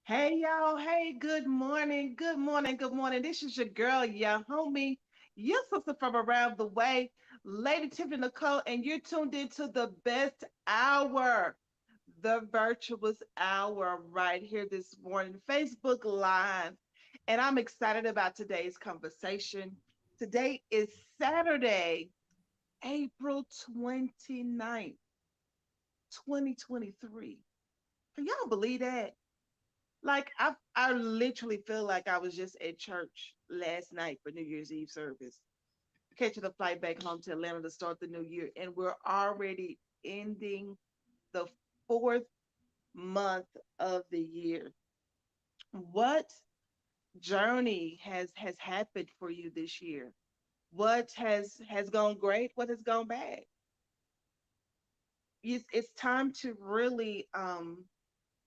Hey y'all, hey, good morning, good morning, good morning. This is your girl, your homie, your sister from around the way, Lady Tiffany Nicole, and you're tuned into the best hour, the Virtuous Hour, right here this morning, Facebook Live. And I'm excited about today's conversation. Today is Saturday, April 29th, 2023. Can y'all believe that? Like I literally feel like I was just at church last night for New Year's Eve service, catching a flight back home to Atlanta to start the new year, and we're already ending the fourth month of the year. What journey has happened for you this year? What has gone great? What has gone bad? It's time to really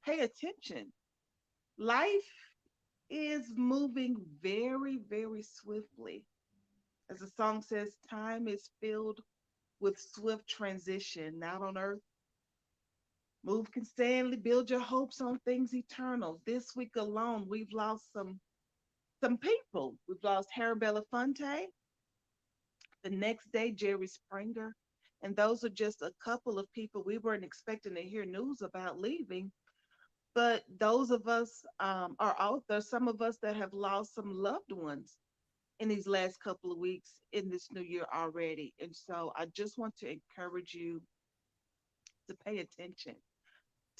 pay attention. Life is moving very, very swiftly. As the song says, time is filled with swift transition. Out on earth, move constantly, build your hopes on things eternal. This week alone, we've lost some people. We've lost Harry Belafonte, the next day, Jerry Springer. And those are just a couple of people we weren't expecting to hear news about leaving. But those of us are out there, some of us that have lost some loved ones in these last couple of weeks in this new year already. And so I just want to encourage you to pay attention,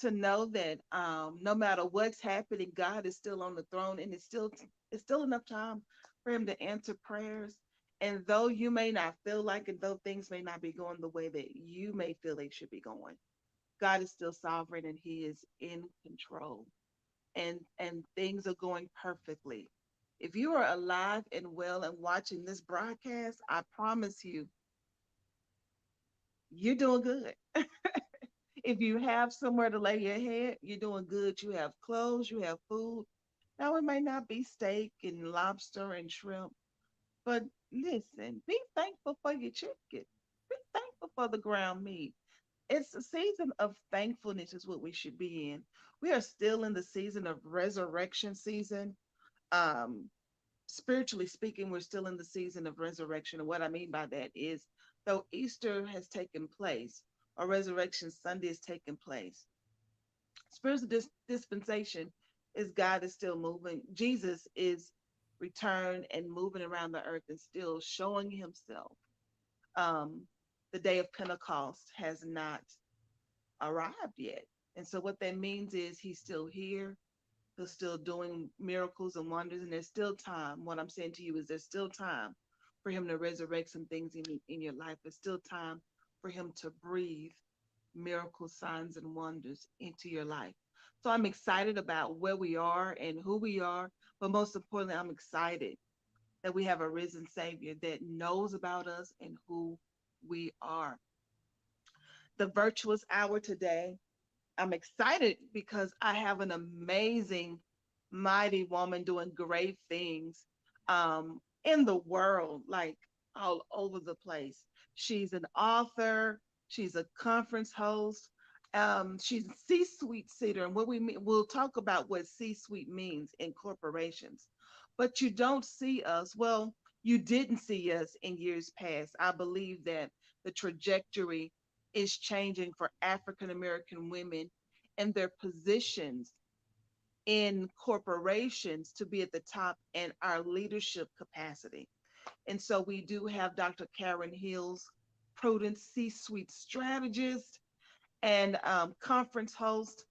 to know that no matter what's happening, God is still on the throne, and it's still enough time for Him to answer prayers. And though you may not feel like it, though things may not be going the way that you may feel they should be going, God is still sovereign and He is in control. And things are going perfectly. If you are alive and well and watching this broadcast, I promise you, you're doing good. If you have somewhere to lay your head, you're doing good. You have clothes, you have food. Now, it may not be steak and lobster and shrimp, but listen, be thankful for your chicken. Be thankful for the ground meat. It's a season of thankfulness, is what we should be in. We are still in the season of resurrection season. Um, Spiritually speaking, we're still in the season of resurrection. And what I mean by that is, though Easter has taken place, or Resurrection Sunday has taken place, spiritual dispensation is God is still moving. Jesus is returned and moving around the earth and still showing himself. Um, the day of Pentecost has not arrived yet. And so what that means is he's still here. He's still doing miracles and wonders, and there's still time. What I'm saying to you is there's still time for him to resurrect some things in your life. There's still time for him to breathe miracles, signs, and wonders into your life. So I'm excited about where we are and who we are, but most importantly, I'm excited that we have a risen Savior that knows about us and who we are. The virtuous hour today, I'm excited because I have an amazing, mighty woman doing great things in the world, like all over the place. She's an author, she's a conference host, she's a C-suite sitter. And what we mean, we'll talk about what C-suite means in corporations. But you don't see us. Well, you didn't see us in years past. I believe that the trajectory is changing for African American women and their positions in corporations to be at the top in our leadership capacity. And so we do have Dr. Karen Hills, Pruden C-suite strategist and conference host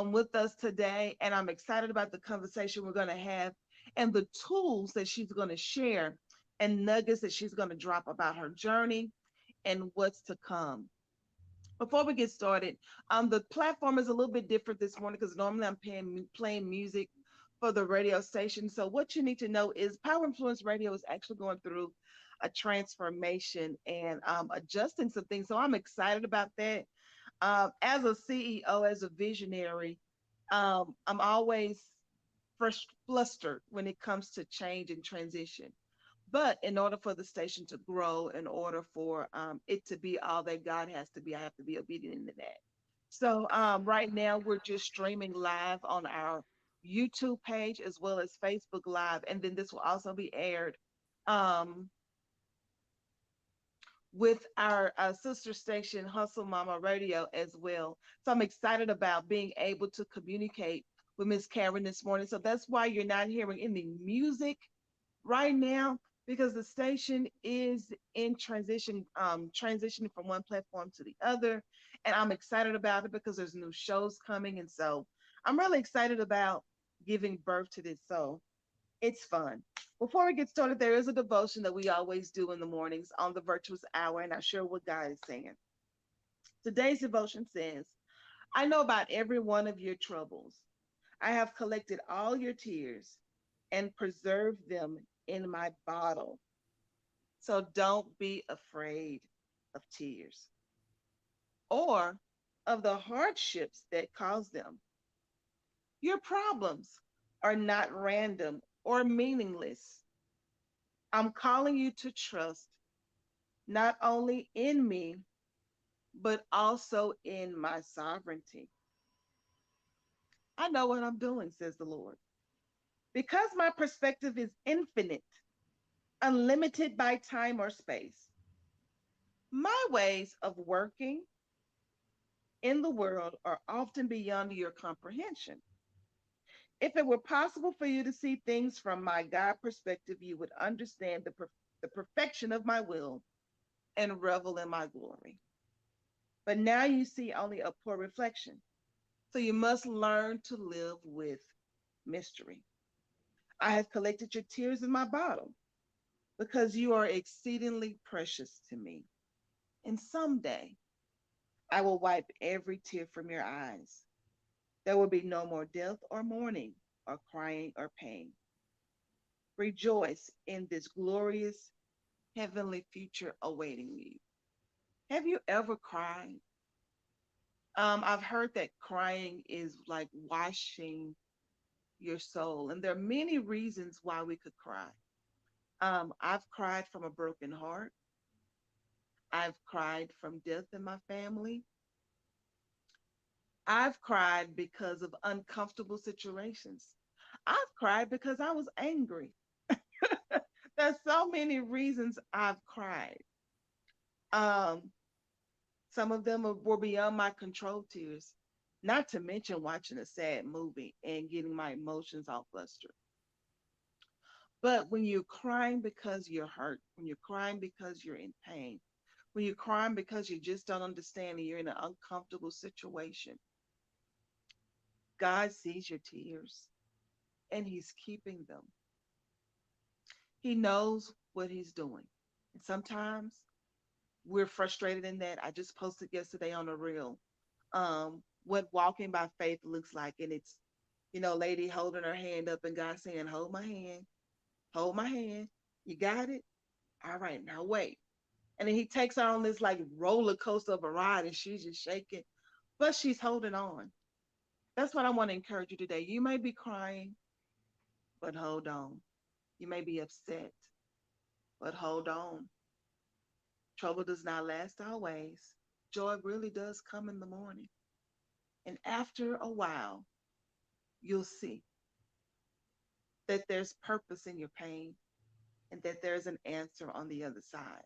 with us today. And I'm excited about the conversation we're going to have and the tools that she's going to share and nuggets that she's going to drop about her journey and what's to come. Before we get started, the platform is a little bit different this morning because normally playing music for the radio station. So what you need to know is Power Influence Radio is actually going through a transformation and adjusting some things. So I'm excited about that. As a CEO, as a visionary, I'm always flustered when it comes to change and transition. But in order for the station to grow, in order for it to be all that God has to be, I have to be obedient to that. So right now we're just streaming live on our YouTube page as well as Facebook Live. And then this will also be aired um, with our sister station, Hustle Mama Radio, as well. So I'm excited about being able to communicate with Miss Karen this morning. So that's why you're not hearing any music right now, because the station is in transition, transitioning from one platform to the other. And I'm excited about it because there's new shows coming. And so I'm really excited about giving birth to this. So it's fun. Before we get started, there is a devotion that we always do in the mornings on the Virtuous Hour, and I share what God is saying. Today's devotion says, I know about every one of your troubles. I have collected all your tears and preserved them in my bottle. So don't be afraid of tears or of the hardships that cause them. Your problems are not random or meaningless. I'm calling you to trust not only in me, but also in my sovereignty. I know what I'm doing, says the Lord. Because my perspective is infinite, unlimited by time or space, my ways of working in the world are often beyond your comprehension. If it were possible for you to see things from my God perspective, you would understand the perfection of my will and revel in my glory. But now you see only a poor reflection. So you must learn to live with mystery. I have collected your tears in my bottle because you are exceedingly precious to me. And someday I will wipe every tear from your eyes. There will be no more death or mourning or crying or pain. Rejoice in this glorious heavenly future awaiting you. Have you ever cried? I've heard that crying is like washing your soul, and there are many reasons why we could cry. I've cried from a broken heart. I've cried from death in my family. I've cried because of uncomfortable situations. I've cried because I was angry. There's so many reasons I've cried. Um, some of them were beyond my control tears, not to mention watching a sad movie and getting my emotions all flustered. But when you're crying because you're hurt, when you're crying because you're in pain, when you're crying because you just don't understand and you're in an uncomfortable situation, God sees your tears and He's keeping them. He knows what He's doing. And sometimes we're frustrated in that. I just posted yesterday on a reel what walking by faith looks like. And it's, lady holding her hand up and God saying, hold my hand. You got it? All right, now wait. And then He takes her on this like roller coaster of a ride and she's just shaking, but she's holding on. That's what I want to encourage you today. You may be crying, but hold on. You may be upset, but hold on. Trouble does not last always. Joy really does come in the morning. And after a while, you'll see that there's purpose in your pain and that there's an answer on the other side.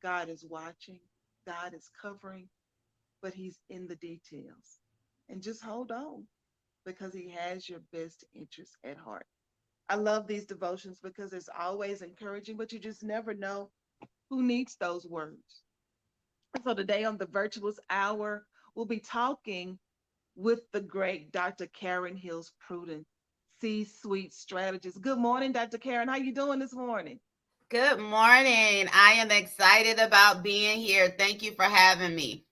God is watching, God is covering, but He's in the details. And just hold on because He has your best interest at heart. I love these devotions because it's always encouraging, but you just never know who needs those words. So today on the Virtuous Hour, we'll be talking with the great Dr. Karen Hills Pruden, C-suite strategist. Good morning, Dr. Karen. How you doing this morning? Good morning. I am excited about being here. Thank you for having me.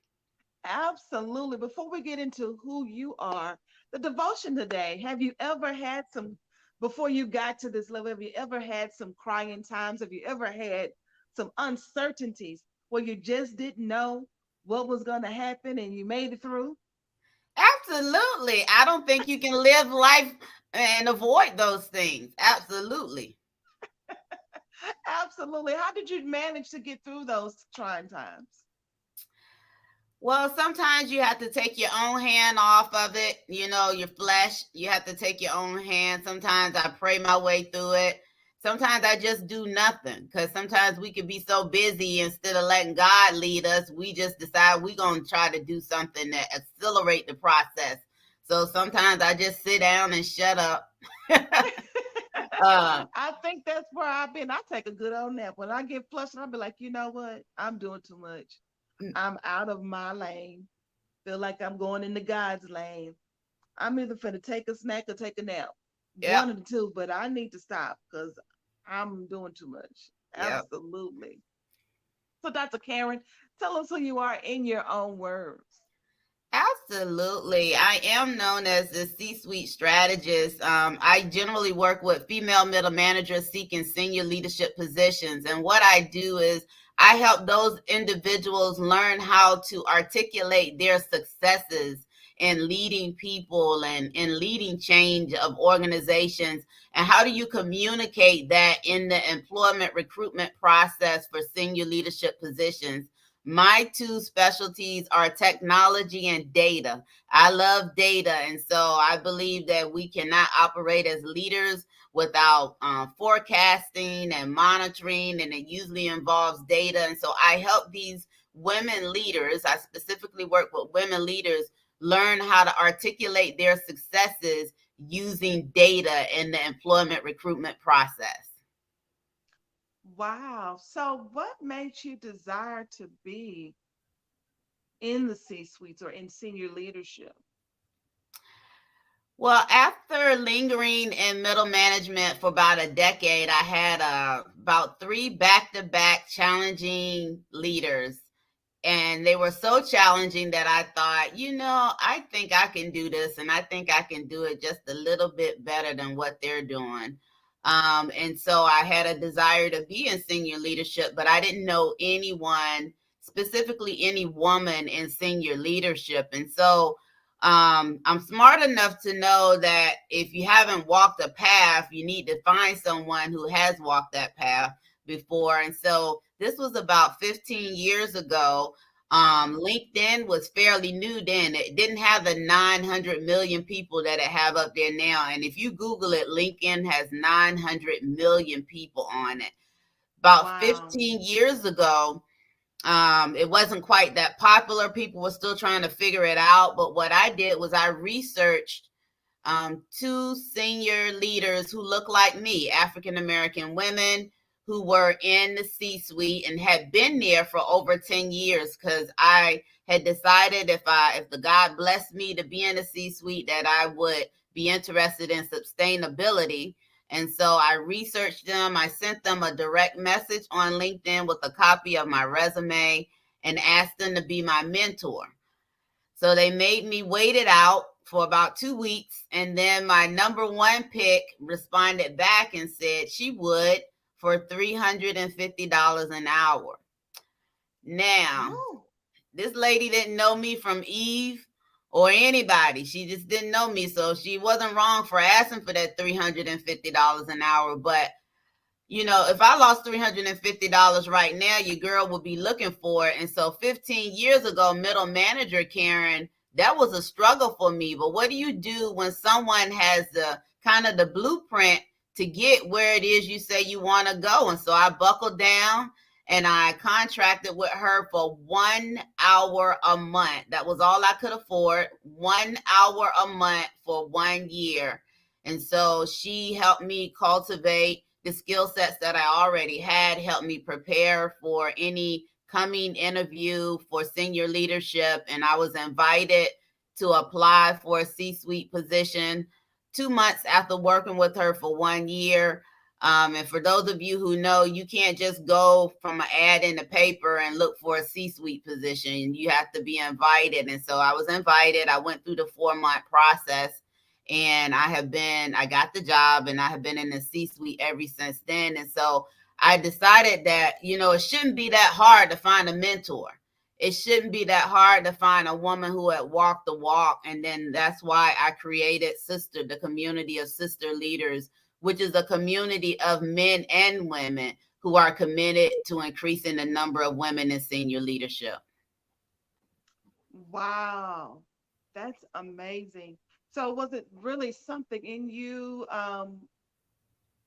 Absolutely. Before we get into who you are, the devotion today, have you ever had some, before you got to this level, have you ever had some crying times? Have you ever had some uncertainties where you just didn't know what was going to happen and you made it through? Absolutely. I don't think you can live life and avoid those things. Absolutely. Absolutely. How did you manage to get through those trying times? Well, sometimes you have to take your own hand off of it, your flesh. You have to take your own hand. Sometimes I pray my way through it. Sometimes I just do nothing because sometimes we can be so busy instead of letting God lead us. We just decide we're going to try to do something that accelerate the process. So sometimes I just sit down and shut up. uh, I think that's where I've been. I take a good old nap. When I get flushed, I'll be like, you know what? I'm doing too much. I'm out of my lane. Feel like I'm going into God's lane. I'm either finna take a snack or take a nap. yep, One of the two, but I need to stop because I'm doing too much. yep. Absolutely. So, Dr. Karen, tell us who you are in your own words. Absolutely. I am known as the C suite strategist. I generally work with female middle managers seeking senior leadership positions. And what I do is I help those individuals learn how to articulate their successes in leading people and in leading change of organizations. And how do you communicate that in the employment recruitment process for senior leadership positions? My two specialties are technology and data. I love data, and so I believe that we cannot operate as leaders without forecasting and monitoring, and it usually involves data. And so I help these women leaders, I specifically work with women leaders, learn how to articulate their successes using data in the employment recruitment process. Wow. So, what made you desire to be in the C suites or in senior leadership? Well, after lingering in middle management for about a decade, I had about three back to back challenging leaders. And they were so challenging that I thought, I think I can do this, and I think I can do it just a little bit better than what they're doing. And so I had a desire to be in senior leadership, but I didn't know anyone, specifically any woman in senior leadership. And so I'm smart enough to know that if you haven't walked a path, you need to find someone who has walked that path before. And so this was about 15 years ago. LinkedIn was fairly new then. It didn't have the 900 million people that it have up there now. And if you Google it, LinkedIn has 900 million people on it. About Wow. 15 years ago, it wasn't quite that popular. People were still trying to figure it out. But what I did was I researched two senior leaders who look like me, African American women who were in the C suite and had been there for over 10 years because I had decided if the God blessed me to be in the C suite that I would be interested in sustainability. And so I researched them. I sent them a direct message on LinkedIn with a copy of my resume and asked them to be my mentor. So they made me wait it out for about 2 weeks. And then my number one pick responded back and said she would for $350 an hour. Now, Oh, this lady didn't know me from Eve or anybody. She just didn't know me. So she wasn't wrong for asking for that $350 an hour. But if I lost $350 right now, your girl would be looking for it. And so 15 years ago, middle manager Karen, that was a struggle for me. But what do you do when someone has the kind of the blueprint to get where it is you say you want to go? And so I buckled down and I contracted with her for 1 hour a month. That was all I could afford. 1 hour a month for 1 year. And so she helped me cultivate the skill sets that I already had, helped me prepare for any coming interview for senior leadership. And I was invited to apply for a C suite position 2 months after working with her for 1 year. And for those of you who know, you can't just go from an ad in the paper and look for a C suite position. You have to be invited. And so I was invited. I went through the 4 month process and I got the job and I have been in the C suite ever since then. And so I decided that, it shouldn't be that hard to find a mentor. It shouldn't be that hard to find a woman who had walked the walk. And then that's why I created Sister, the community of sister leaders, which is a community of men and women who are committed to increasing the number of women in senior leadership. Wow, that's amazing. So, was it really something in you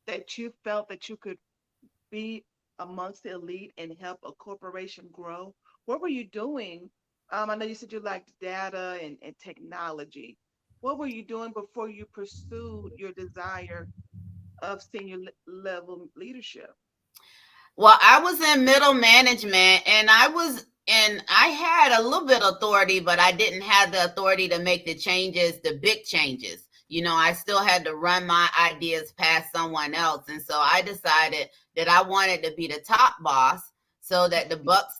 that you felt that you could be amongst the elite and help a corporation grow? What were you doing? I know you said you liked data and technology. What were you doing before you pursued your desire of senior level leadership? Well, I was in middle management and I had a little bit of authority, but I didn't have the authority to make the changes, the big changes. I still had to run my ideas past someone else. And so I decided that I wanted to be the top boss so that the buck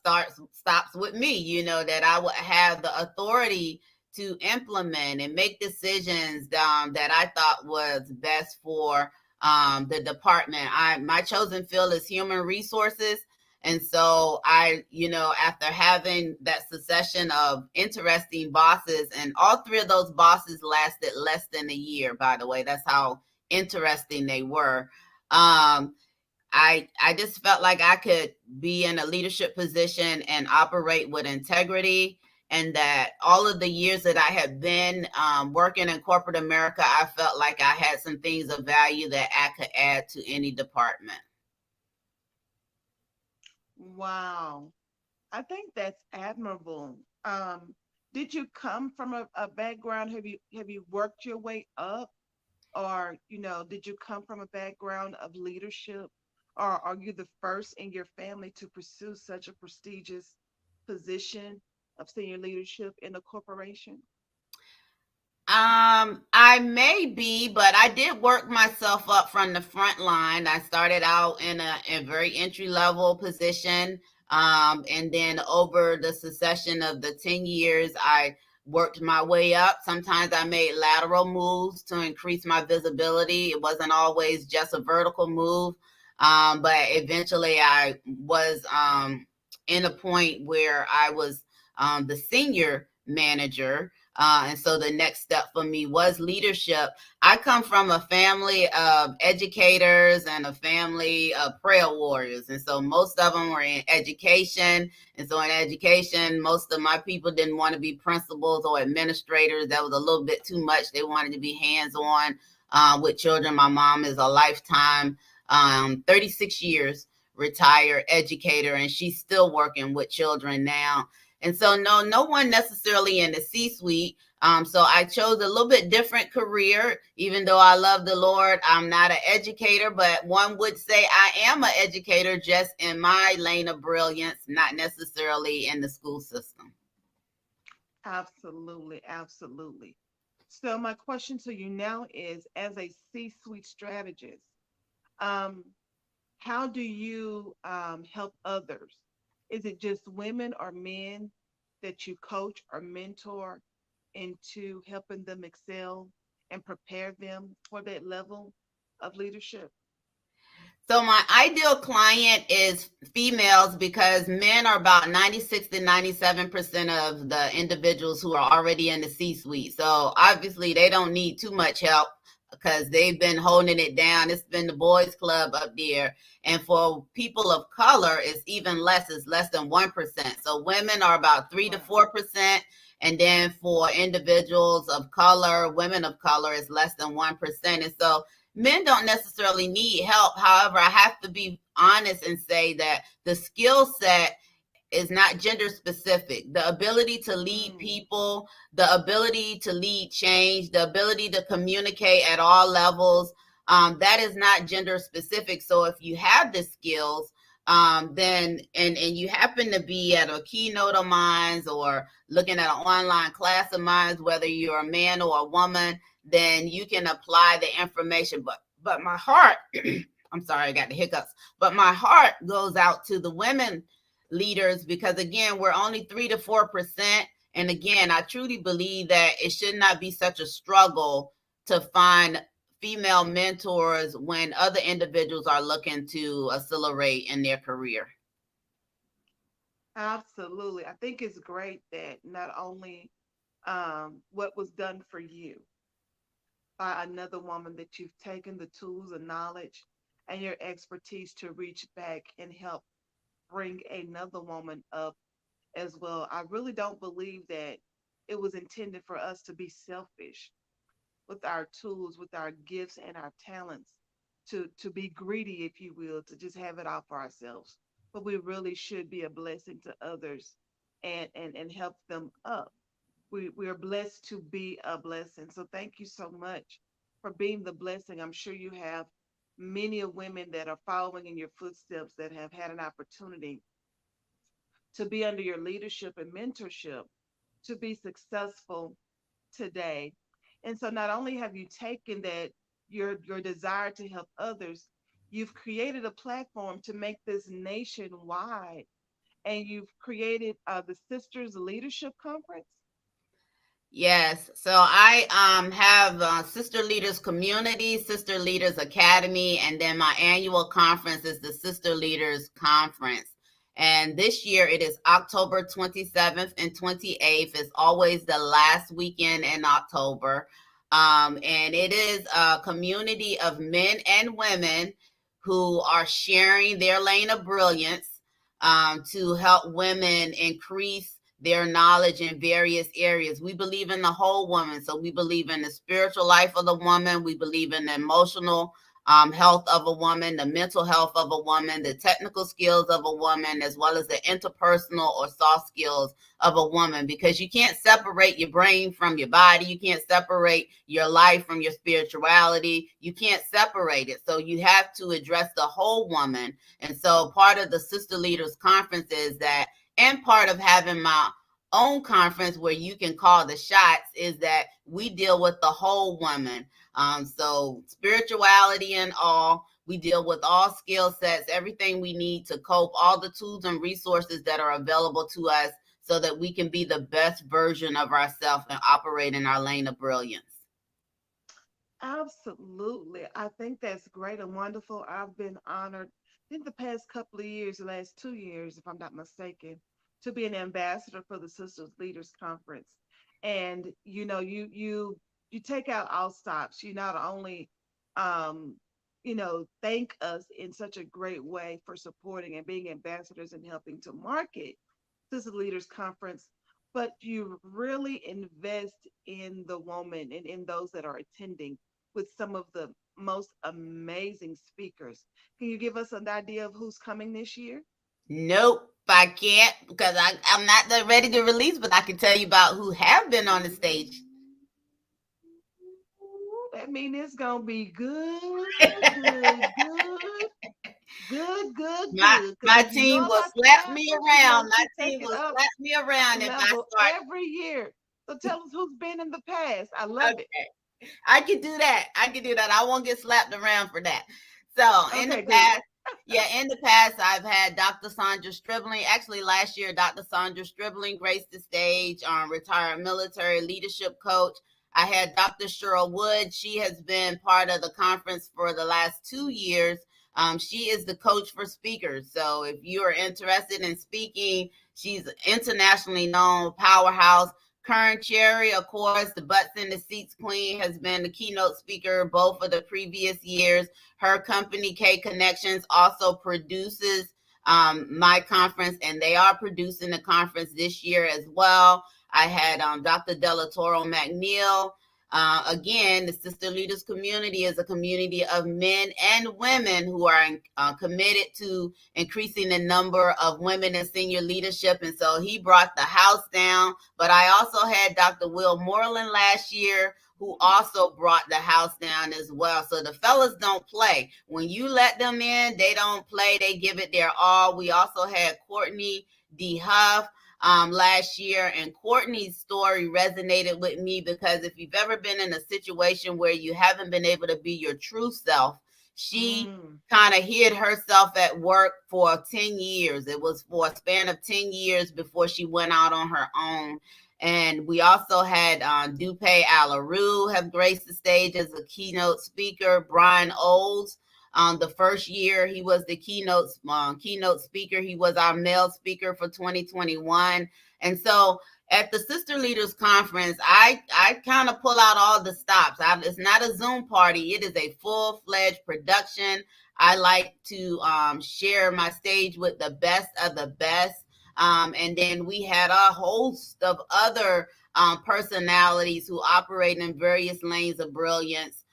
stops with me, that I would have the authority to implement and make decisions that I thought was best for the department. My chosen field is human resources. And so after having that succession of interesting bosses, and all three of those bosses lasted less than a year, by the way, that's how interesting they were. I just felt like I could be in a leadership position and operate with integrity. And that all of the years that I had been working in corporate America, I felt like I had some things of value that I could add to any department. Wow. I think that's admirable. Did you come from a background? Have you worked your way up, or did you come from a background of leadership, or are you the first in your family to pursue such a prestigious position of senior leadership in a corporation? I may be, but I did work myself up from the front line. I started out in a very entry level position. And then over the succession of the 10 years, I worked my way up. Sometimes I made lateral moves to increase my visibility. It wasn't always just a vertical move. But eventually I was in a point where I was the senior manager. And so the next step for me was leadership. I come from a family of educators and a family of prayer warriors. And so most of them were in education. And so in education, most of my people didn't want to be principals or administrators. That was a little bit too much. They wanted to be hands on with children. My mom is a lifetime, 36 years retired educator, and she's still working with children now. And so, no one necessarily in the C-suite. So I chose a little bit different career. Even though I love the Lord, I'm not an educator, but one would say I am an educator, just in my lane of brilliance, not necessarily in the school system. Absolutely, absolutely. So my question to you now is, as a C-suite strategist, um, how do you help others? Is it just women or men that you coach or mentor into helping them excel and prepare them for that level of leadership? So my ideal client is females because men are about 96 to 97% of the individuals who are already in the C-suite. So obviously they don't need too much help because they've been holding it down. It's been the boys club up there. And for people of color, it's even less. It's less than 1%. So women are about 3 to Wow. 4%. And then for individuals of color, women of color, is less than 1%. And so men don't necessarily need help. However, I have to be honest and say that the skill set is not gender specific. The ability to lead Mm, people, the ability to lead change, the ability to communicate at all levels, that is not gender specific. So if you have the skills, then and you happen to be at a keynote of mine or looking at an online class of mine, whether you're a man or a woman, then you can apply the information. But my heart, I'm sorry, I got the hiccups. But my heart goes out to the women leaders because again, we're only 3 to 4%. And again, I truly believe that it should not be such a struggle to find female mentors when other individuals are looking to accelerate in their career. absolutely. I think it's great that not only what was done for you by another woman, that you've taken the tools and knowledge and your expertise to reach back and help bring another woman up as well. I really don't believe that it was intended for us to be selfish with our tools, with our gifts and our talents, to be greedy, if you will, to just have it all for ourselves. But we really should be a blessing to others and help them up. We are blessed to be a blessing. So thank you so much for being the blessing. I'm sure you have many of women that are following in your footsteps that have had an opportunity to be under your leadership and mentorship to be successful today. And so not only have you taken that your desire to help others, you've created a platform to make this nationwide, and you've created the Sisters Leadership Conference. Yes. So I have Sister Leaders Community, Sister Leaders Academy, and then my annual conference is the Sister Leaders Conference. And this year it is October 27th and 28th. It's always the last weekend in October. And it is a community of men and women who are sharing their lane of brilliance to help women increase their knowledge in various areas. We believe in the whole woman. So we believe in the spiritual life of the woman. We believe in the emotional health of a woman, the mental health of a woman, the technical skills of a woman, as well as the interpersonal or soft skills of a woman, because you can't separate your brain from your body. You can't separate your life from your spirituality. You can't separate it. So you have to address the whole woman. And so part of the Sister Leaders Conference is that, and part of having my own conference where you can call the shots, is that we deal with the whole woman. So spirituality and all, we deal with all skill sets, everything we need to cope, all the tools and resources that are available to us so that we can be the best version of ourselves and operate in our lane of brilliance. Absolutely. I think that's great and wonderful. I've been honored, I think the past couple of years, the last 2 years, if I'm not mistaken, to be an ambassador for the Sisters Leaders Conference. And you take out all stops. You not only um, thank us in such a great way for supporting and being ambassadors and helping to market Sister Leaders Conference, but you really invest in the woman and in those that are attending with some of the most amazing speakers. Can you give us an idea of who's coming this year? Nope, I can't because I'm not ready to release, but I can tell you about who have been on the stage. That means it's gonna be good, good, good, good, good, My good. Because my if you know team will about the slap me conference, you know around. My she take team it will up slap me around if I level start. every year. So tell us who's been in the past. I love it. Okay, I can do that. I can do that. I won't get slapped around for that. So in the Okay, good. past, yeah, in the past, I've had Dr. Sandra Stribling. Actually, last year, Dr. Sandra Stribling graced the stage. Retired military leadership coach. I had Dr. Cheryl Wood. She has been part of the conference for the last 2 years. She is the coach for speakers. So if you are interested in speaking, she's internationally known powerhouse. Kern Cherry, of course, the Butts in the Seats Queen, has been the keynote speaker both of the previous years. Her company, K Connections, also produces my conference, and they are producing the conference this year as well. I had Dr. Delatoro McNeil. Again, the Sister Leaders community is a community of men and women who are committed to increasing the number of women in senior leadership. And so he brought the house down. But I also had Dr. Will Moreland last year, who also brought the house down as well. So the fellas don't play. When you let them in, they don't play. They give it their all. We also had Courtney D. Huff last year, and Courtney's story resonated with me because if you've ever been in a situation where you haven't been able to be your true self, she Mm. kind of hid herself at work for 10 years. It was for a span of 10 years before she went out on her own. And we also had Dupe Alaru have graced the stage as a keynote speaker. Brian Olds, the first year he was the keynote speaker. He was our male speaker for 2021. And so at the Sister Leaders Conference, I kind of pull out all the stops. It's not a Zoom party. It is a full-fledged production. I like to share my stage with the best of the best. And then we had a host of other personalities who operate in various lanes of brilliance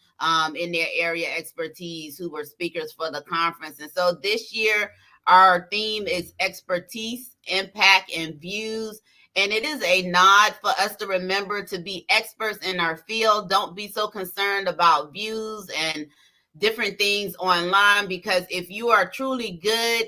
in their area expertise who were speakers for the conference. And so this year, our theme is expertise, impact, and views. And it is a nod for us to remember to be experts in our field. Don't be so concerned about views and different things online, because if you are truly good,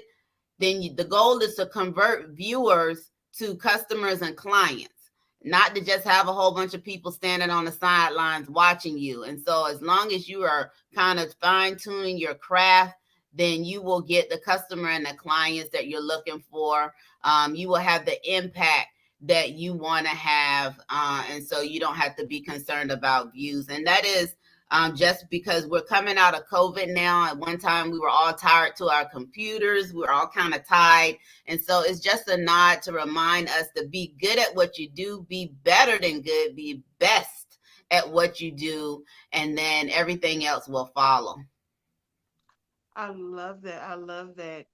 then the goal is to convert viewers to customers and clients, not to just have a whole bunch of people standing on the sidelines watching you. And so, as long as you are kind of fine tuning your craft, then you will get the customer and the clients that you're looking for. You will have the impact that you want to have. And so, you don't have to be concerned about views. And that is just because we're coming out of COVID now. At one time, we were all tired to our computers. We were all kind of tired. And so it's just a nod to remind us to be good at what you do, be better than good, be best at what you do, and then everything else will follow. I love that. I love that.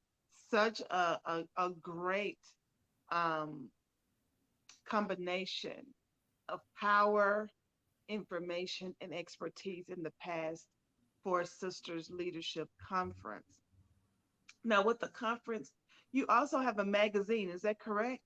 Such a great um, combination of power, information, and expertise in the past for Sisters Leadership Conference. Now, with the conference, you also have a magazine. Is that correct?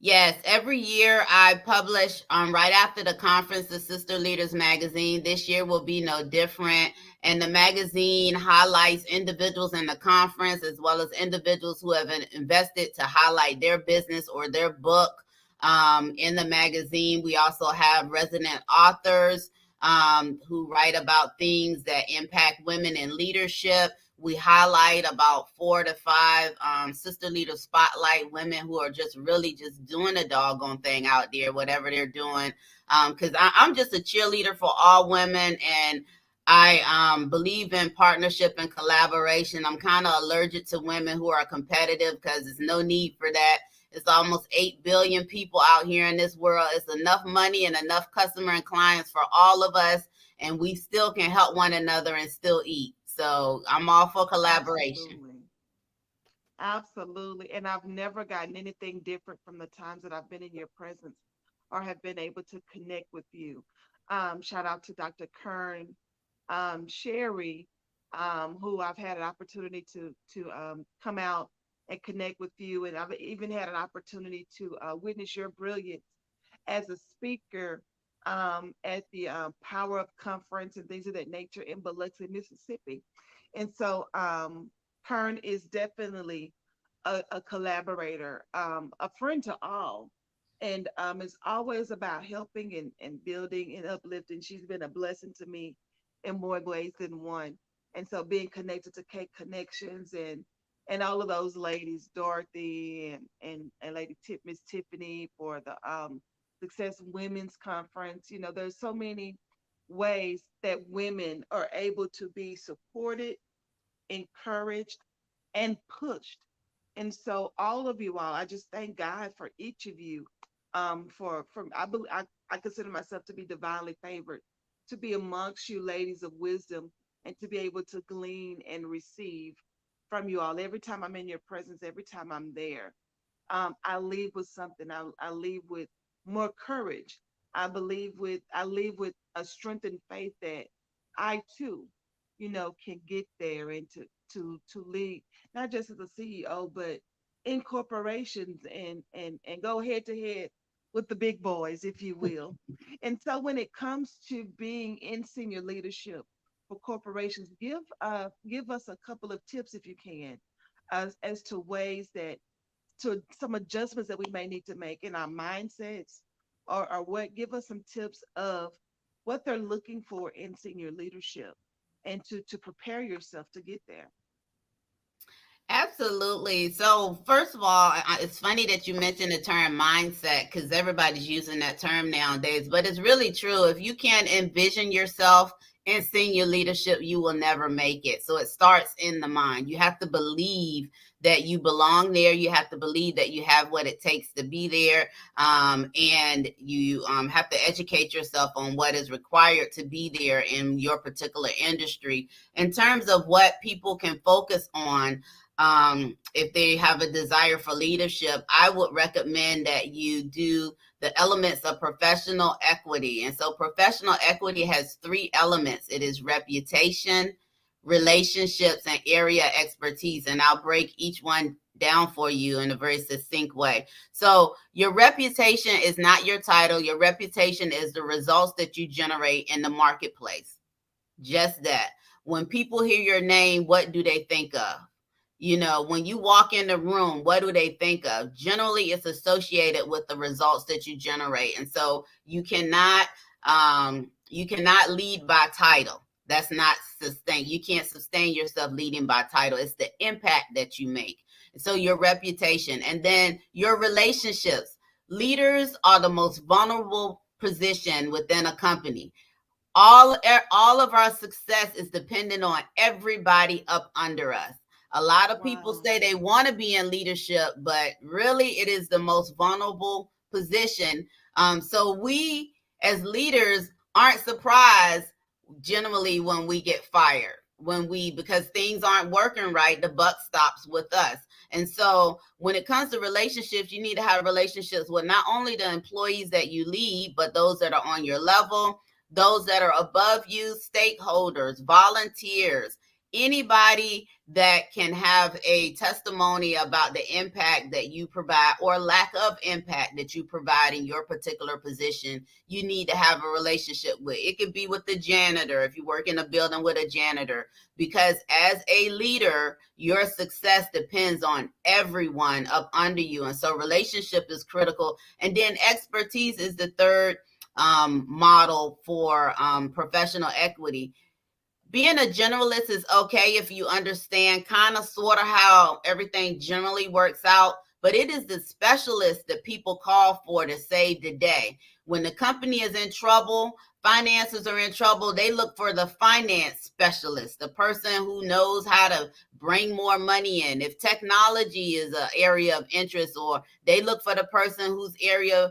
Yes, every year I publish right after the conference, the Sister Leaders magazine. This year will be no different. And the magazine highlights individuals in the conference as well as individuals who have invested to highlight their business or their book in the magazine. We also have resident authors who write about things that impact women in leadership. We highlight about 4 to 5 sister leader spotlight women who are just really just doing a doggone thing out there, whatever they're doing. Because I'm just a cheerleader for all women, and I believe in partnership and collaboration. I'm kind of allergic to women who are competitive because there's no need for that. It's almost 8 billion people out here in this world. It's enough money and enough customer and clients for all of us, and we still can help one another and still eat. So I'm all for collaboration. Absolutely. Absolutely. And I've never gotten anything different from the times that I've been in your presence or have been able to connect with you. Shout out to Dr. Kern, Sherry, who I've had an opportunity to come out and connect with you. And I've even had an opportunity to witness your brilliance as a speaker at the Power Up Conference and things of that nature in Biloxi, Mississippi. And so Kern is definitely a collaborator, a friend to all. And it's always about helping and building and uplifting. She's been a blessing to me in more ways than one. And so being connected to Cake Connections and all of those ladies, Dorothy and Lady Miss Tiffany for the Success Women's Conference. You know, there's so many ways that women are able to be supported, encouraged, and pushed. And so all of you all, I just thank God for each of you. For I believe I consider myself to be divinely favored, to be amongst you ladies of wisdom, and to be able to glean and receive from you all every time I'm in your presence, every time I'm there. I leave with something. I leave with more courage. I leave with a strengthened faith that I too, can get there and to lead not just as a CEO, but in corporations and go head to head with the big boys, if you will. And so when it comes to being in senior leadership for corporations, give us a couple of tips if you can, as to ways that to some adjustments that we may need to make in our mindsets, or what give us some tips of what they're looking for in senior leadership and to prepare yourself to get there. Absolutely. So, first of all, it's funny that you mentioned the term mindset because everybody's using that term nowadays, but it's really true. If you can't envision yourself in senior leadership, you will never make it. So, it starts in the mind. You have to believe that you belong there. You have to believe that you have what it takes to be there. And you have to educate yourself on what is required to be there in your particular industry. In terms of what people can focus on, if they have a desire for leadership, I would recommend that you do the elements of professional equity. And so professional equity has three elements. It is reputation, relationships, and area expertise. And I'll break each one down for you in a very succinct way. So your reputation is not your title. Your reputation is the results that you generate in the marketplace. Just that. When people hear your name, what do they think of? You know, when you walk in the room, what do they think of? Generally, it's associated with the results that you generate. And so you cannot lead by title. That's not sustain. You can't sustain yourself leading by title. It's the impact that you make. So your reputation, and then your relationships. Leaders are the most vulnerable position within a company. All of our success is dependent on everybody up under us. A lot of people Wow. say they want to be in leadership, but really it is the most vulnerable position. So we as leaders aren't surprised generally when we get fired, when we, because things aren't working right, the buck stops with us. And so when it comes to relationships, you need to have relationships with not only the employees that you lead, but those that are on your level, those that are above you, stakeholders, volunteers, anybody that can have a testimony about the impact that you provide or lack of impact that you provide in your particular position. You need to have a relationship with. It could be with the janitor if you work in a building with a janitor, because as a leader, your success depends on everyone up under you. And so relationship is critical. And then expertise is the third model for professional equity. Being a generalist is okay if you understand kind of sort of how everything generally works out, but it is the specialist that people call for to save the day. When the company is in trouble, finances are in trouble, they look for the finance specialist, the person who knows how to bring more money in. If technology is an area of interest, or they look for the person whose area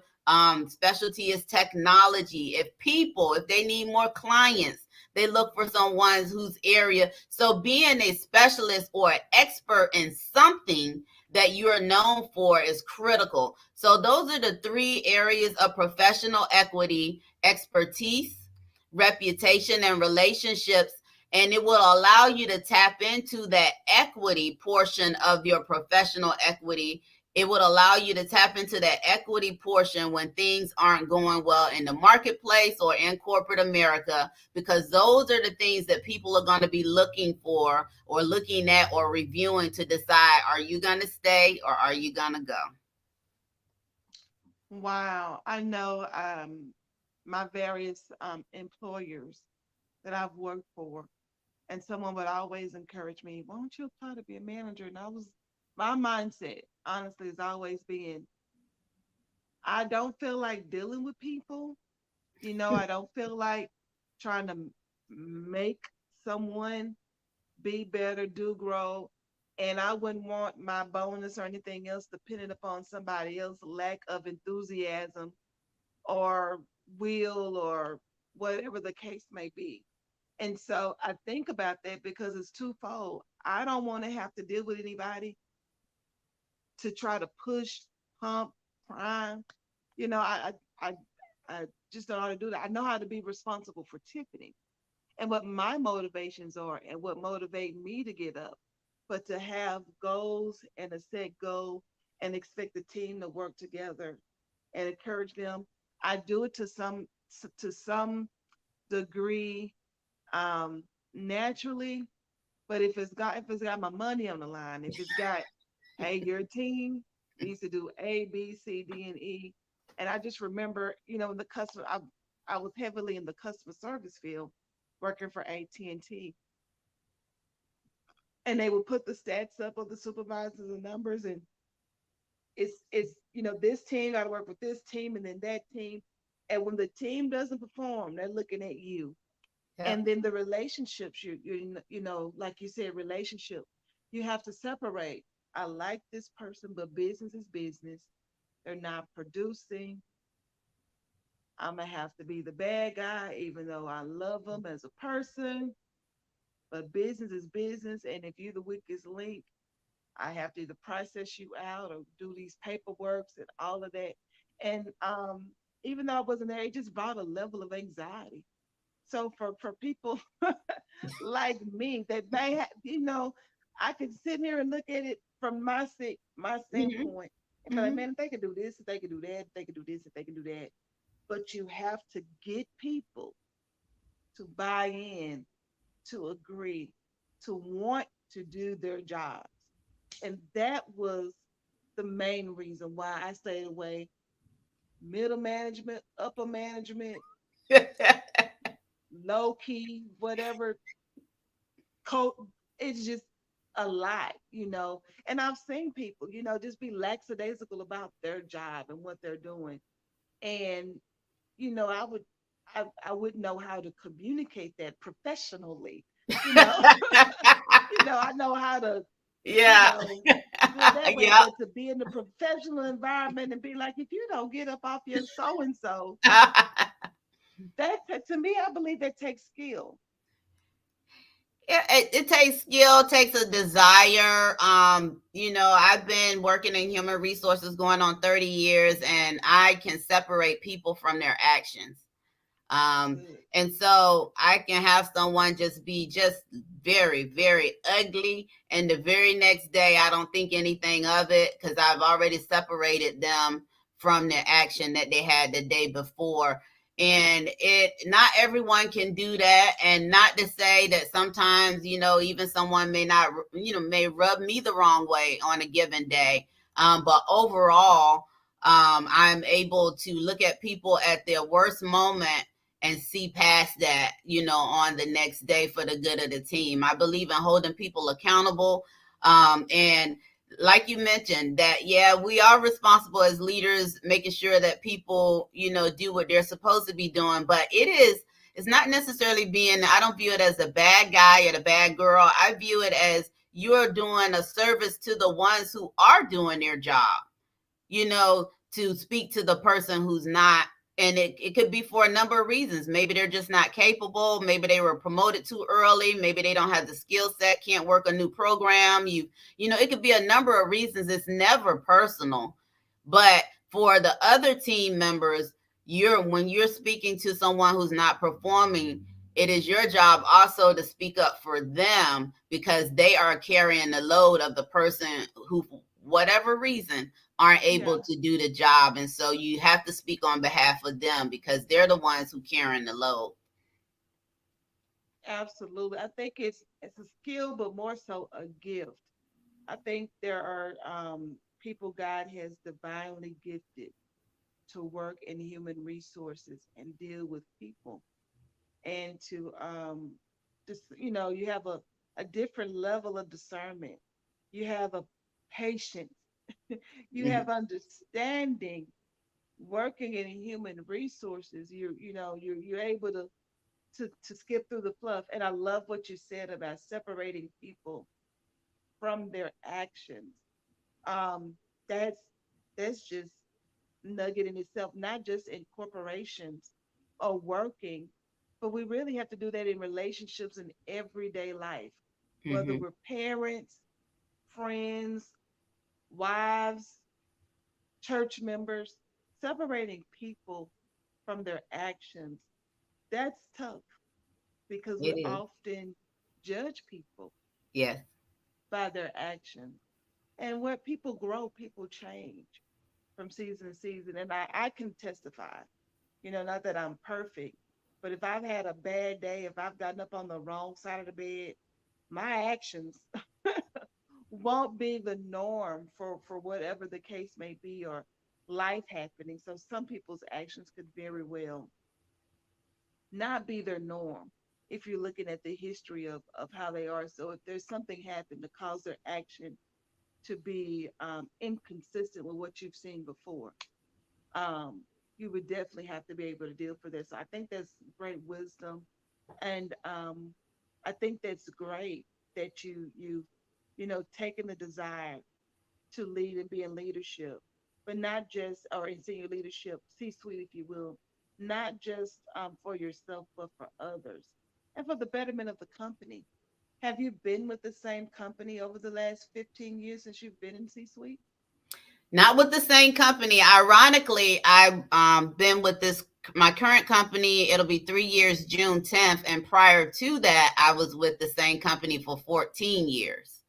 specialty is technology. If they need more clients, they look for someone whose area. So being a specialist or an expert in something that you are known for is critical. So those are the three areas of professional equity: expertise, reputation, and relationships. And it will allow you to tap into that equity portion of your professional equity. It would allow you to tap into that equity portion when things aren't going well in the marketplace or in corporate America, because those are the things that people are going to be looking for or looking at or reviewing to decide, are you going to stay or are you going to go? Wow. I know my various employers that I've worked for, and someone would always encourage me, why don't you apply to be a manager? And my mindset, honestly, has always been, I don't feel like dealing with people. I don't feel like trying to make someone be better, do grow. And I wouldn't want my bonus or anything else dependent upon somebody else's lack of enthusiasm or will or whatever the case may be. And so I think about that because it's twofold. I don't want to have to deal with anybody to try to push, pump, prime. You know, I, I just don't know how to do that. I know how to be responsible for Tiffany and what my motivations are and what motivate me to get up. But to have goals and a set goal and expect the team to work together and encourage them, I do it to some degree naturally. But if it's got my money on the line, if it's got, hey, your team needs to do A, B, C, D, and E. And I just remember, the customer, I was heavily in the customer service field working for AT&T, and they would put the stats up of the supervisors and numbers, and it's this team got to work with this team and then that team. And when the team doesn't perform, they're looking at you. And Yep. then the relationships, like you said, relationship, you have to separate. I like this person, but business is business. They're not producing. I'm gonna have to be the bad guy, even though I love them as a person. But business is business, and if you're the weakest link, I have to either process you out or do these paperworks and all of that. And even though I wasn't there, it just brought a level of anxiety. So for people like me that may have, I could sit here and look at it from my Hmm. standpoint and be like, Hmm. man, if they could do this, if they could do that, if they could do this, if they could do that. But you have to get people to buy in, to agree, to want to do their jobs. And that was the main reason why I stayed away. Middle management, upper management, low key, whatever code, it's just a lot. And I've seen people, just be lackadaisical about their job and what they're doing. And, I wouldn't know how to communicate that professionally, you know. I know how to, you Yeah. know, do it that way, Yeah. but to be in the professional environment and be like, if you don't get up off your so and so, that to me, I believe that takes skill. It takes skill, takes a desire. I've been working in human resources going on 30 years, and I can separate people from their actions. Um, Good. and so I can have someone just be just very, very ugly, and the very next day I don't think anything of it because I've already separated them from the action that they had the day before. And it not everyone can do that, and not to say that sometimes even someone may not may rub me the wrong way on a given day. But overall, I'm able to look at people at their worst moment and see past that, on the next day for the good of the team. I believe in holding people accountable. And like you mentioned, that, yeah, we are responsible as leaders, making sure that people, do what they're supposed to be doing. But it's not necessarily I don't view it as a bad guy or the bad girl. I view it as you're doing a service to the ones who are doing their job, to speak to the person who's not. And it could be for a number of reasons. Maybe they're just not capable. Maybe they were promoted too early. Maybe they don't have the skill set, can't work a new program. It could be a number of reasons. It's never personal. But for the other team members, when you're speaking to someone who's not performing, it is your job also to speak up for them because they are carrying the load of the person who, for whatever reason, aren't able Yeah, to do the job. And so you have to speak on behalf of them because they're the ones who carrying the load. absolutely. I think it's a skill, but more so a gift. I think there are people God has divinely gifted to work in human resources and deal with people, and to just you have a different level of discernment. You have a patience. You Mm-hmm. have understanding. Working in human resources, you're able to skip through the fluff. And I love what you said about separating people from their actions. Um, that's just nugget in itself, not just in corporations or working, but we really have to do that in relationships in everyday life, whether Mm-hmm. we're parents, friends, wives, church members. Separating people from their actions, that's tough because we It is. often judge people Yes. by their actions. And where people grow, people change from season to season. And I can testify, not that I'm perfect, but if I've had a bad day, if I've gotten up on the wrong side of the bed, my actions won't be the norm for whatever the case may be or life happening. So some people's actions could very well not be their norm if you're looking at the history of how they are. So if there's something happened to cause their action to be inconsistent with what you've seen before, um, you would definitely have to be able to deal for this. So I think that's great wisdom, and I think that's great that you've taken the desire. to lead and be in leadership, but not just, or in senior leadership, C-suite, if you will, not just for yourself, but for others and for the betterment of the company. Have you been with the same company over the last 15 years since you've been in C-suite? Not with the same company. Ironically, I've been with this my current company. It'll be 3 years, June 10th, and prior to that, I was with the same company for 14 years.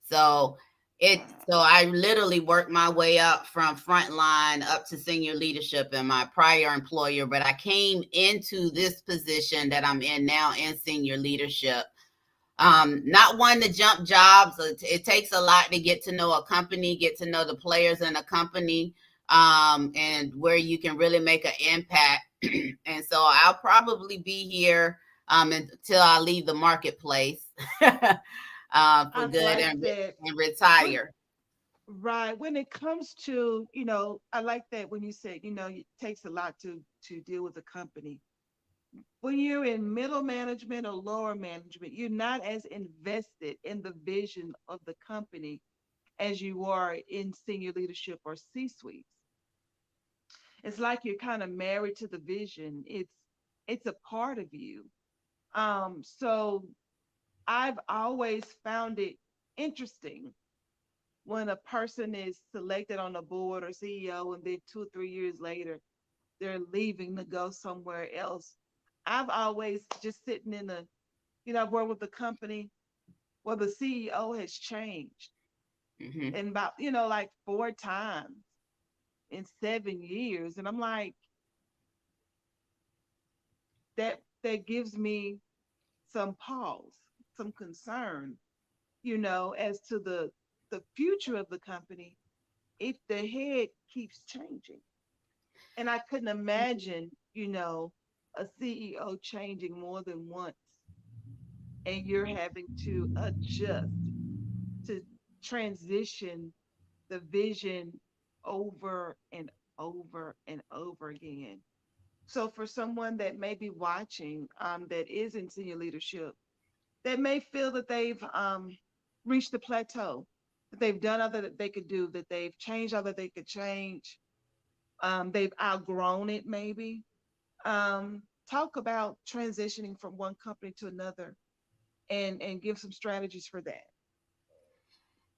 So so Wow. I literally worked my way up from frontline up to senior leadership in my prior employer. But I came into this position that I'm in now in senior leadership, not one to jump jobs. It takes a lot to get to know a company, get to know the players in a company, and where you can really make an impact. And so I'll probably be here until I leave the marketplace for I good, like that. and When retire. Right, when it comes to, I like that when you said, it takes a lot to deal with a company. When you're in middle management or lower management, you're not as invested in the vision of the company as you are in senior leadership or C-suites. It's like you're kind of married to the vision. It's a part of you. So I've always found it interesting when a person is selected on a board or CEO and then 2 or 3 years later they're leaving to go somewhere else. I've always just sitting in the, I've worked with a company where the CEO has changed Hmm. and about, like 4 times in 7 years. And I'm like, that gives me some pause, some concern, as to the future of the company if the head keeps changing. And I couldn't imagine, a CEO changing more than once and you're having to adjust to transition the vision over and over and over again. So for someone that may be watching, that is in senior leadership, that may feel that they've reached the plateau, that they've done all that they could do, that they've changed all that they could change, they've outgrown it maybe. Talk about transitioning from one company to another and give some strategies for that.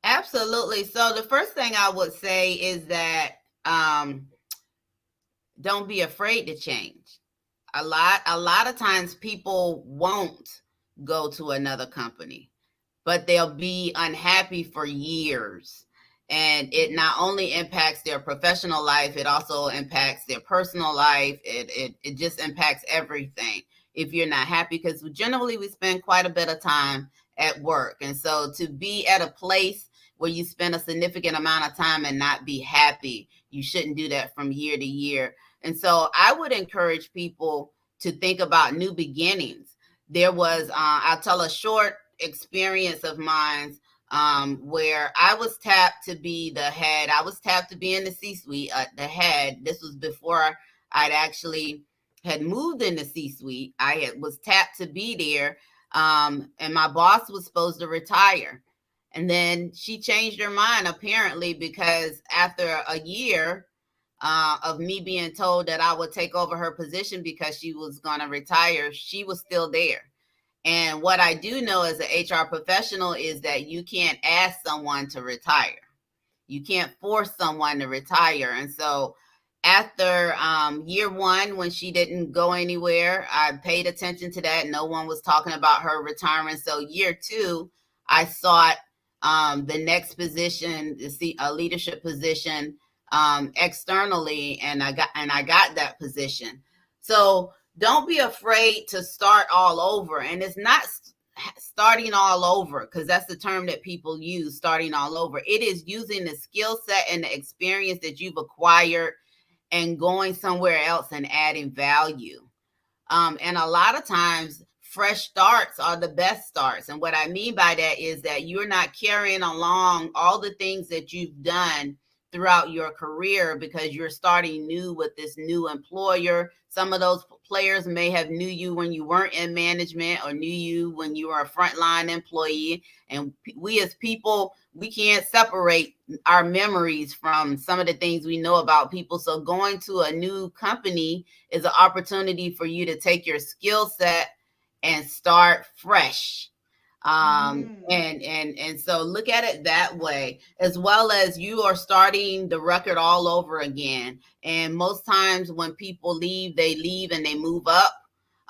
Absolutely. So the first thing I would say is that um, don't be afraid to change. A lot of times people won't go to another company, but they'll be unhappy for years. And it Mm-hmm. not only impacts their professional life, it also impacts their personal life. It just impacts everything if you're not happy, because generally we spend quite a bit of time at work. And so to be at a place where you spend a significant amount of time and not be happy, you shouldn't do that from year to year. And so I would encourage people to think about new beginnings. I'll tell a short experience of mine, where I was tapped to be the head. I was tapped to be in the C-suite, the head. This was before I'd actually had moved in the C-suite. Was tapped to be there, and my boss was supposed to retire. And then she changed her mind, apparently, because after a year of me being told that I would take over her position because she was going to retire, she was still there. And what I do know as an HR professional is that you can't ask someone to retire. You can't force someone to retire. And so after year one, when she didn't go anywhere, I paid attention to that. No one was talking about her retirement. So year two, I sought the next position, a leadership position, externally, and I got that position. So don't be afraid to start all over. And it's not starting all over, because that's the term that people use, starting all over. It is using the skill set and the experience that you've acquired and going somewhere else and adding value. And a lot of times, fresh starts are the best starts. And what I mean by that is that you're not carrying along all the things that you've done throughout your career because you're starting new with this new employer. Some of those players may have knew you when you weren't in management or knew you when you were a frontline employee. And we as people, we can't separate our memories from some of the things we know about people. So going to a new company is an opportunity for you to take your skill set and start fresh. Mm. And so look at it that way, as well as you are starting the record all over again. And most times when people leave, they leave and they move up.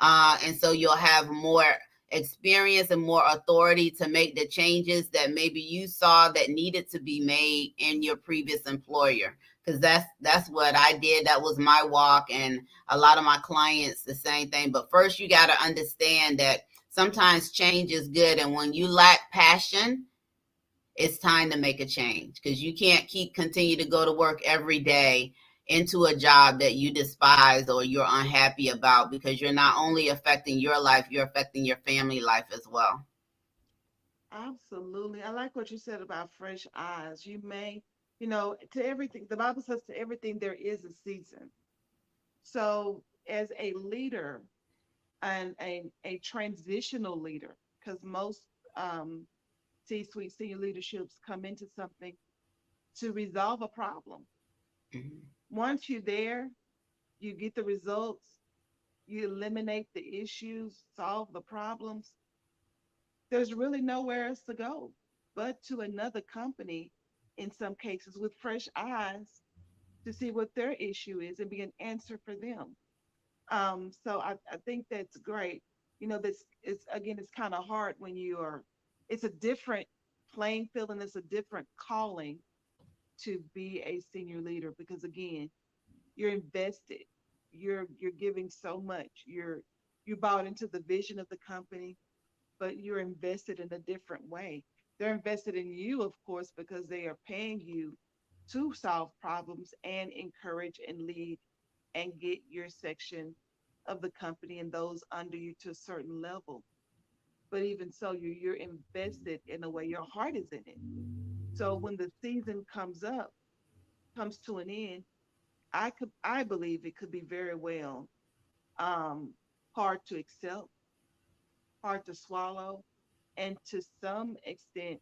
And so you'll have more experience and more authority to make the changes that maybe you saw that needed to be made in your previous employer. Because that's what I did. That was my walk, and a lot of my clients the same thing. But first, you got to understand that sometimes change is good, and when you lack passion, it's time to make a change, because you can't continue to go to work every day into a job that you despise or you're unhappy about, because you're not only affecting your life, you're affecting your family life as well. Absolutely. I like what you said about fresh eyes. You may, to everything, the Bible says to everything there is a season. So, as a leader and a transitional leader, because most C-suite senior leaderships come into something to resolve a problem. Mhm. Once you're there, you get the results, you eliminate the issues, solve the problems. There's really nowhere else to go but to another company, in some cases, with fresh eyes to see what their issue is and be an answer for them. So I think that's great. This is, again, it's kind of hard when it's a different playing field and it's a different calling to be a senior leader because, again, you're invested. You're giving so much. You bought into the vision of the company, but you're invested in a different way. They're invested in you, of course, because they are paying you to solve problems and encourage and lead and get your section of the company and those under you to a certain level. But even so, you're invested in a way. Your heart is in it. So when the season comes to an end, I believe it could be very well um, hard to accept, hard to swallow, and to some extent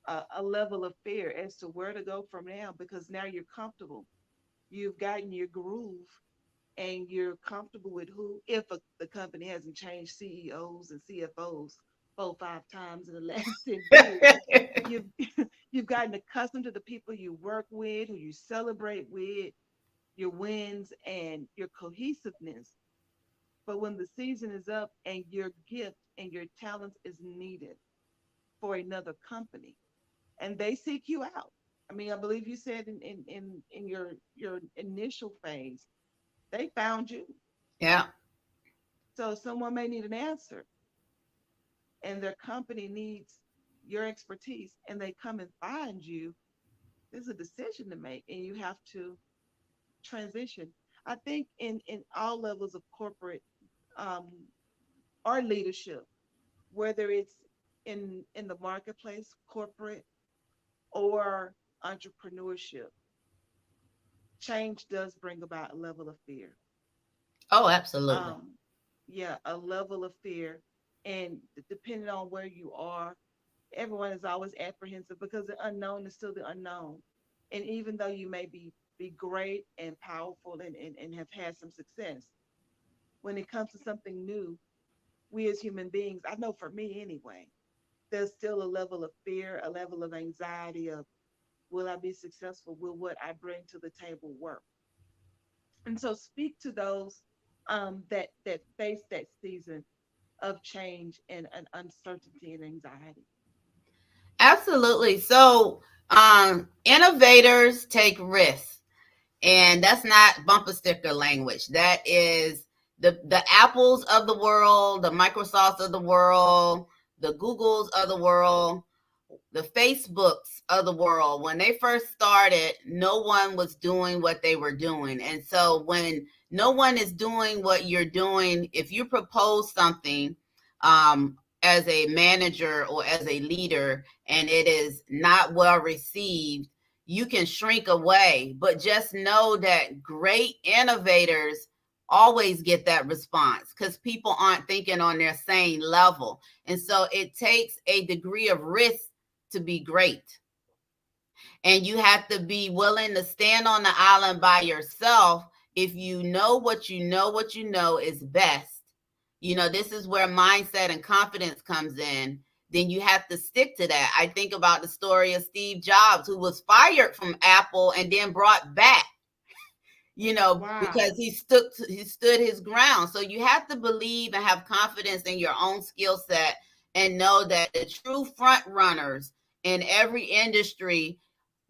a level of fear as to where to go from now because now you're comfortable. You've gotten your groove and you're comfortable with if the company hasn't changed CEOs and CFOs 4 or 5 times in the last 10 years, you've you've gotten accustomed to the people you work with, who you celebrate with, your wins and your cohesiveness. But when the season is up and your gift and your talent is needed for another company, and they seek you out. I mean, I believe you said in your initial phase, they found you. Yeah. So someone may need an answer, and their company needs your expertise, and they come and find you. There's a decision to make, and you have to transition. I think in all levels of corporate um, or leadership, whether it's in the marketplace, corporate, or entrepreneurship, change does bring about a level of fear. Oh, absolutely. Um, yeah, a level of fear, and depending on where you are, everyone is always apprehensive because the unknown is still the unknown. And even though you may be great and powerful and have had some success, when it comes to something new, we as human beings, I know for me anyway, there's still a level of fear, a level of anxiety of will I be successful? Will what I bring to the table work? And so speak to those that face that season of change and uncertainty and anxiety. Absolutely. So, innovators take risks, and that's not bumper sticker language. That is the Apples of the world, the Microsofts of the world, the Googles of the world, the Facebooks of the world. When they first started, no one was doing what they were doing. And so when no one is doing what you're doing, if you propose something as a manager or as a leader and it is not well received, you can shrink away. But just know that great innovators always get that response because people aren't thinking on their same level. And so it takes a degree of risk to be great. And you have to be willing to stand on the island by yourself if you know what you know, what you know is best. You know, this is where mindset and confidence comes in. Then you have to stick to that. I think about the story of Steve Jobs, who was fired from Apple and then brought back, because Wow. he stood his ground. So you have to believe and have confidence in your own skill set and know that the true front runners in every industry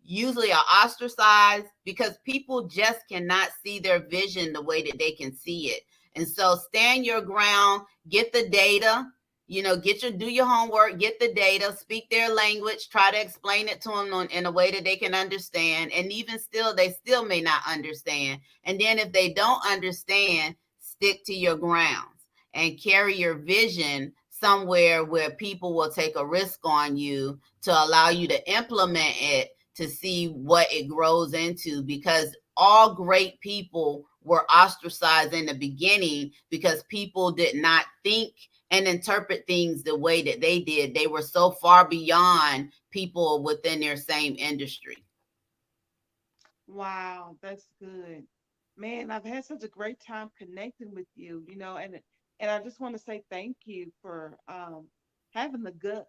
usually are ostracized because people just cannot see their vision the way that they can see it. And so stand your ground, get the data, do your homework, get the data, speak their language, try to explain it to them in a way that they can understand. And even still, they still may not understand. And then if they don't understand, stick to your grounds and carry your vision somewhere where people will take a risk on you to allow you to implement it to see what it grows into, because all great people were ostracized in the beginning because people did not think and interpret things the way that they did. They were so far beyond people within their same industry. Wow, that's good. Man, I've had such a great time connecting with you, and I just want to say thank you for having the guts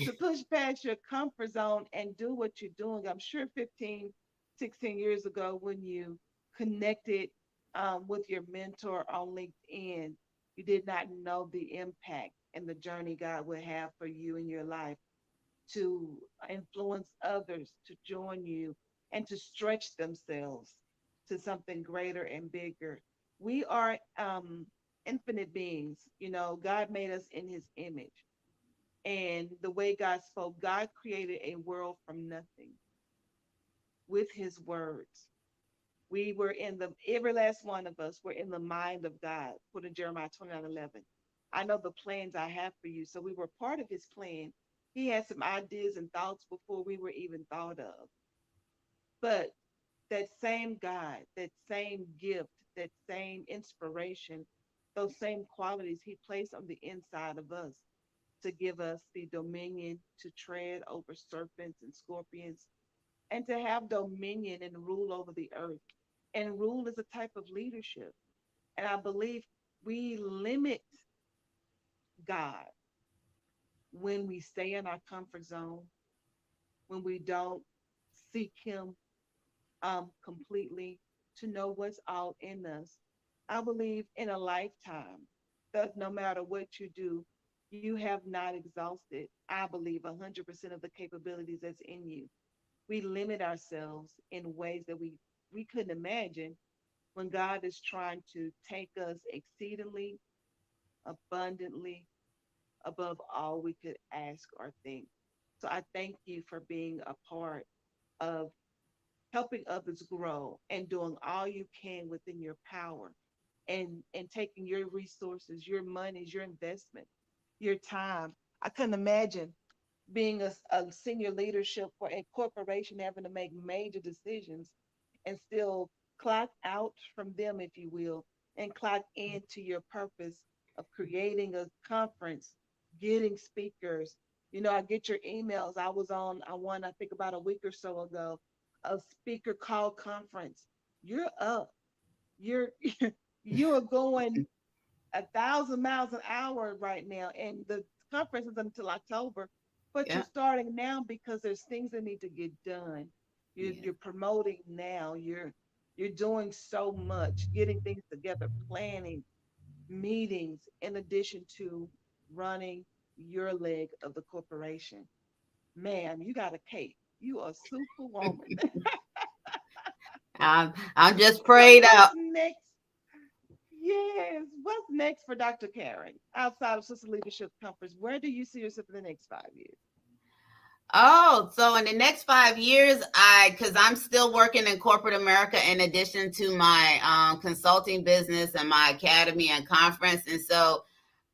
to push past your comfort zone and do what you're doing. I'm sure 15, 16 years ago when you connected with your mentor on LinkedIn, you did not know the impact and the journey God would have for you in your life to influence others to join you and to stretch themselves to something greater and bigger. We are infinite beings. God made us in his image. And the way God spoke, God created a world from nothing with his words. We were in every last one of us were in the mind of God, put in Jeremiah 29:11. I know the plans I have for you. So we were part of his plan. He had some ideas and thoughts before we were even thought of. But that same God, that same gift, that same inspiration, those same qualities he placed on the inside of us to give us the dominion to tread over serpents and scorpions and to have dominion and rule over the earth. And rule is a type of leadership. And I believe we limit God when we stay in our comfort zone, when we don't seek Him completely to know what's all in us. I believe in a lifetime that no matter what you do, you have not exhausted, I believe, 100% of the capabilities that's in you. We limit ourselves in ways that we couldn't imagine when God is trying to take us exceedingly, abundantly, above all we could ask or think. So I thank you for being a part of helping others grow and doing all you can within your power and taking your resources, your monies, your investment, your time. I couldn't imagine being a senior leadership for a corporation having to make major decisions and still clock out from them, if you will, and clock into your purpose of creating a conference, getting speakers. I get your emails. I was on I one, I think about a week or so ago, a speaker call conference. You're up. You're you are going 1,000 miles an hour right now, and the conference is until October. But you're Yeah. starting now because there's things that need to get done. You're, Yeah. you're promoting now. You're doing so much, getting things together, planning meetings, in addition to running your leg of the corporation. Man, you got a cake. You are a superwoman. I'm just So prayed what's out. next? Yes. What's next for Dr. Karen outside of Sister Leadership Conference? Where do you see yourself in the next 5 years? Oh, so in the next 5 years, because I'm still working in corporate America in addition to my consulting business and my academy and conference. And so,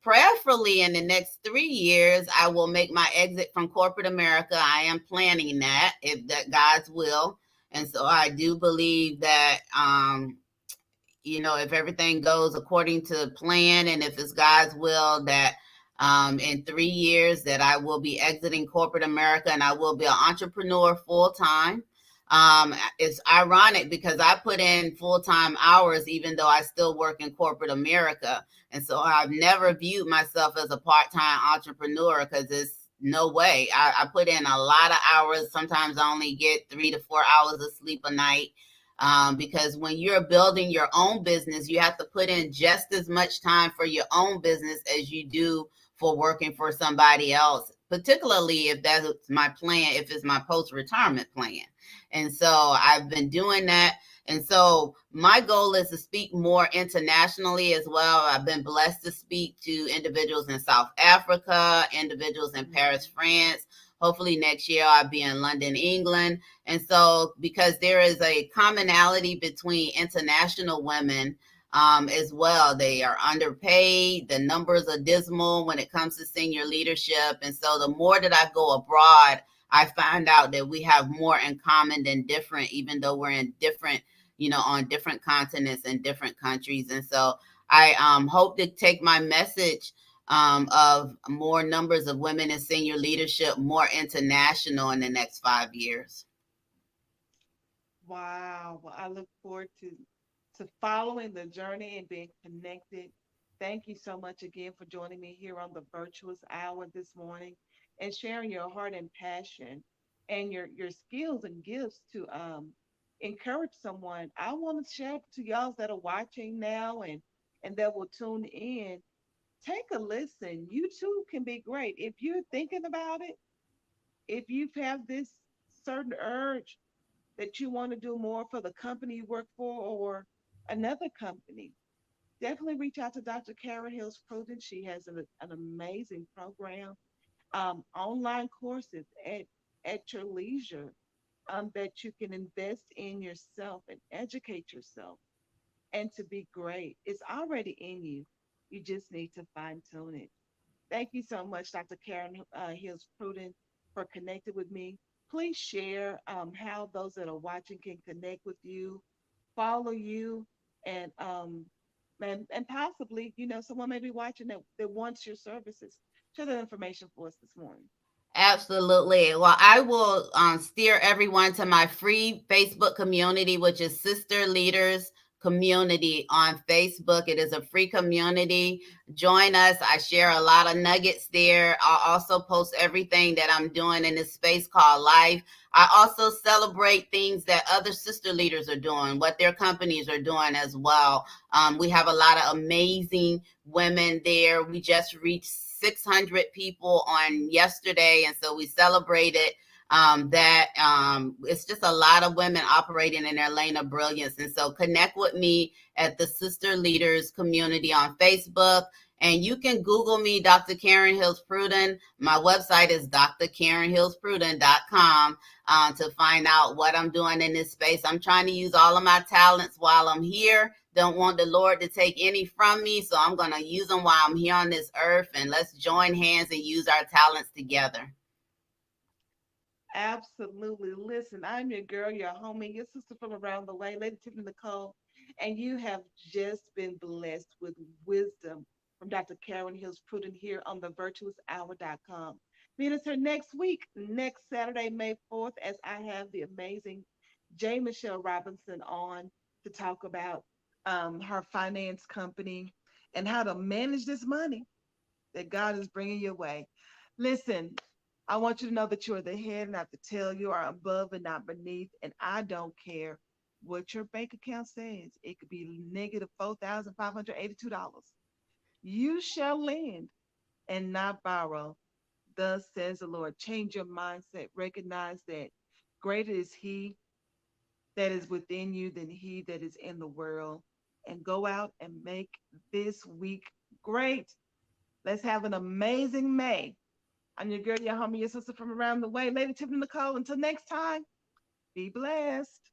prayerfully, in the next 3 years, I will make my exit from corporate America. I am planning that, if that God's will. And so, I do believe that if everything goes according to plan and if it's God's will that in 3 years that I will be exiting corporate America and I will be an entrepreneur full time. It's ironic because I put in full time hours even though I still work in corporate America. And so I've never viewed myself as a part time entrepreneur because it's no way. I put in a lot of hours. Sometimes I only get 3 to 4 hours of sleep a night. Because when you're building your own business, you have to put in just as much time for your own business as you do for working for somebody else, particularly if that's my plan, if it's my post retirement plan. And so I've been doing that. And so my goal is to speak more internationally as well. I've been blessed to speak to individuals in South Africa, individuals in Paris, Mhm. France. Hopefully next year I'll be in London, England. And so because there is a commonality between international women as well. They are underpaid. The numbers are dismal when it comes to senior leadership. And so the more that I go abroad, I find out that we have more in common than different, even though we're in different, on different continents and different countries. And so I hope to take my message of more numbers of women in senior leadership more international in the next 5 years. Wow. Well, I look forward to following the journey and being connected. Thank you so much again for joining me here on the Virtuous Hour this morning and sharing your heart and passion and your skills and gifts to encourage someone. I want to share to y'all that are watching now and that will tune in. Take a listen. You too can be great. If you're thinking about it, if you have this certain urge that you want to do more for the company you work for or another company, definitely reach out to Dr. Karen Hills Pruden. She has an amazing program, online courses at your leisure, that you can invest in yourself and educate yourself and to be great. It's already in you. You just need to fine tune it. Thank you so much, Dr. Karen Hills Pruden, for connecting with me. Please share how those that are watching can connect with you, follow you, and and possibly, someone may be watching that wants your services. Share that information for us this morning. Absolutely. Well, I will steer everyone to my free Facebook community, which is Sister Leaders Community on Facebook. It is a free community. Join us. I share a lot of nuggets there. I'll also post everything that I'm doing in this space called Life. I also celebrate things that other sister leaders are doing, what their companies are doing as well. We have a lot of amazing women there. We just reached 600 people on yesterday, and so we celebrated that. It's just a lot of women operating in their lane of brilliance. And so connect with me at the Sister Leaders Community on Facebook. And you can Google me, Dr. Karen Hills Pruden. My website is drkarenhillspruden.com to find out what I'm doing in this space. I'm trying to use all of my talents while I'm here. Don't want the Lord to take any from me, so I'm going to use them while I'm here on this earth. And let's join hands and use our talents together. Absolutely. Listen, I'm your girl, your homie, your sister from around the way, Lady Tiffany Nicole, and you have just been blessed with wisdom from Dr. Karen Hills Pruden here on the virtuoushour.com. Meet us here next week, next Saturday, May 4th, as I have the amazing J. Michelle Robinson on to talk about her finance company and how to manage this money that God is bringing your way. Listen, I want you to know that you are the head, not the tail. You are above and not beneath. And I don't care what your bank account says. It could be negative $4,582. You shall lend and not borrow. Thus says the Lord. Change your mindset. Recognize that greater is He that is within you than he that is in the world. And go out and make this week great. Let's have an amazing May. I'm your girl, your homie, your sister from around the way, Lady Tiffany Nicole. Until next time, be blessed.